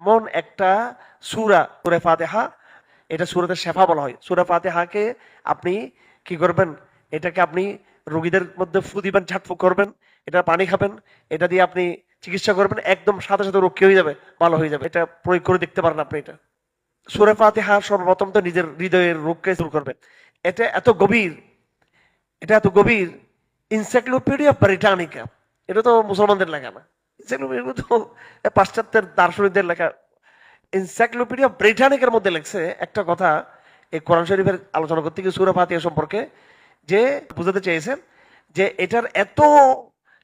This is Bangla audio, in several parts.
এমন একটা সূরা, সূরা ফাতিহা, এটা সূরাতে শেফা বলা হয়। সূরা ফাতিহাকে আপনি কি করবেন, এটাকে আপনি রোগীদের মধ্যে ফু দিবেন, ঝাটফুঁক করবেন, এটা পানি খাবেন, এটা দিয়ে আপনি চিকিৎসা করবেন, একদম সাথে সাথে রোগ কি হয়ে যাবে, ভালো হয়ে যাবে। এটা প্রয়োগ করে দেখতে পারেন আপনি। এটা সূরা ফাতিহা সর্বপ্রথম তো নিজের হৃদয়ের রোগকে দূর করবে। এটা এত গভীর, এটা এত গভীর। ইনসাইক্লোপিডিয়া ব্রিটানিকা, এটা তো মুসলমানদের লেখা না, এনসাইক্লোপিডিয়া তো পাশ্চাত্যের দার্শনিকদের লেখা। এনসাইক্লোপিডিয়া ব্রিটানিকার মধ্যে লেখছে একটা কথা এই কোরআন শরীফের আলোচনা করতে গিয়ে সূরা ফাতিহা সম্পর্কে, যে বুঝাতে চেয়েছেন যে এটার এত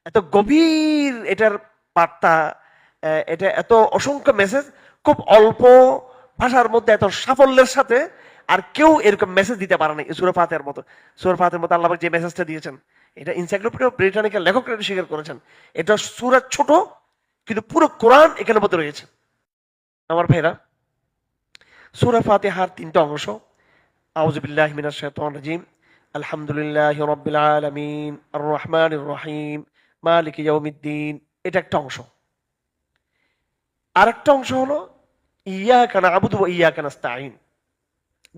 এত গভীর এটার বার্তা, এটা এত অসংখ্য মেসেজ, খুব অল্প ভাষার মধ্যে এত সাফল্যের সাথে আর কেউ এরকম মেসেজ দিতে পারে না এই সূরা ফাতিহার মতো। সূরা ফাতিহার মতো আল্লাহ পাক যে মেসেজটা দিয়েছেন, এটা এনসাইক্লোপিডিয়া ব্রিটানিকার লেখকরা স্বীকার করেছেন। এটা সূরা ছোট, কিন্তু পুরো কোরআন এখানের মধ্যে রয়েছে। আমার ভাইরা, সূরা ফাতিহার তিনটা অংশ। আউযু বিল্লাহি মিনাশ শাইতানির রাজিম, আলহামদুলিল্লাহি রাব্বিল আলামিন, আর রহমানির রহিম, মালিকি ইয়াউমিদ্দিন, এটা একটা অংশ। আরেকটা অংশ হলো ইয়াকা না'বুদু ওয়া ইয়াকা নাস্তাঈন,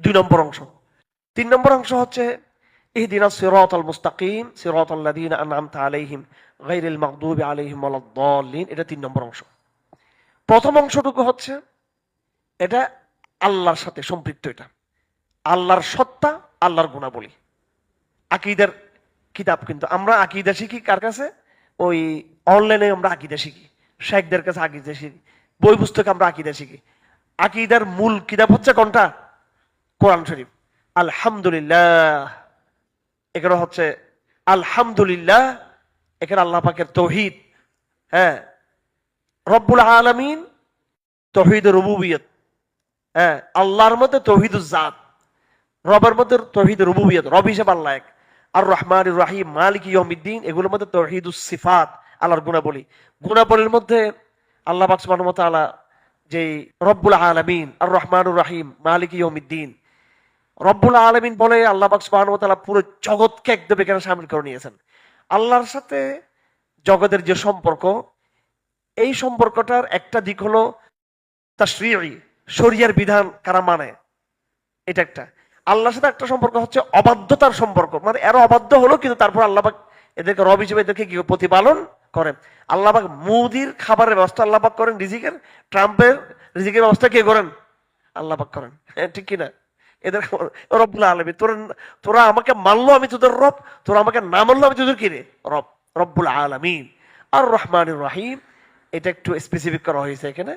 2 নম্বর অংশ। 3 নম্বর অংশ হচ্ছে ইহদিনাস সিরাতাল মুস্তাকিম সিরাতাল লাযীনা আন'আমতা আলাইহিম গায়রিল মাগদুবি আলাইহিম ওয়ালাদ-দাল্লিন, এটা 3 নম্বর অংশ। প্রথম অংশটুকু হচ্ছে এটা আল্লাহর সাথে সম্পৃক্ত, এটা আল্লাহর সত্তা, আল্লাহর গুণাবলী, আকীদার কিতাব। কিন্তু আমরা আকীদা শিখি কার কাছে? ওই অনলাইনে আমরা আকীদা শিখি, শেখদের কাছে আকীদা শিখি, বই পুস্তকে আমরা আকীদা শিখি। আকীদার মূল কিতাব হচ্ছে কোনটা? কোরআন শরীফ। আলহামদুলিল্লাহ, এখানে হচ্ছে আলহামদুলিল্লাহ, এখানে আল্লাহ পাকের তৌহিদ, হ্যাঁ, রব্বুল আলামিন, তৌহিদুর রুবুবিয়ত, হ্যাঁ, আল্লাহর মধ্যে তৌহিদুজ জাত, রবের মধ্যে তৌহিদুর রুবুবিয়ত, রব হিসেবে আল্লাহ এক। আর রহমানির রহিম, মালিক ইয়াউমিদ্দিন, এগুলোর মধ্যে তৌহিদুস সিফাত, আল্লাহর গুণাবলী। গুণাবলীর মধ্যে আল্লাহ পাক সুবহানাহু ওয়া তাআলা যে রব্বুল আলামিন, আর রহমানুর রহিম, মালিক ইয়াউমিদ্দিন, রব্বুল আলামিন বলে আল্লাহ পাক সুবহানাহু ওয়া তাআলা পুরো জগৎকে একদম এখানে শামিল করে নিয়েছেন। আল্লাহর সাথে জগতের যে সম্পর্ক, এই সম্পর্কটার একটা দিক হলো তাশরিঈ, শরিয়ার বিধান কারা মানে, এটা একটা। আল্লাহর সাথে একটা সম্পর্ক হচ্ছে অবাধ্যতার সম্পর্ক, মানে এরা অবাধ্য হলো কিন্তু তারপর আল্লাহ পাক এদেরকে রব হিসেবে এদেরকে কি প্রতিপালন করেন। আল্লাহ পাক মুদির খাবারের ব্যবস্থা আল্লাহ পাক করেন, রিজিকের, ট্রাম্পের রিজিকের ব্যবস্থা কে করেন? আল্লাহ পাক করেন, হ্যাঁ ঠিক কিনা? এদের রব্বুল আলামিন, তোরা আমাকে মানলো আমি তোদের রব, তোরা আমাকে না মানলো আমি তোদের কি রে? রব। রব্বুল আলামিন। আর রহমানির রহিম, এটা একটু স্পেসিফিক করা হয়েছে এখানে।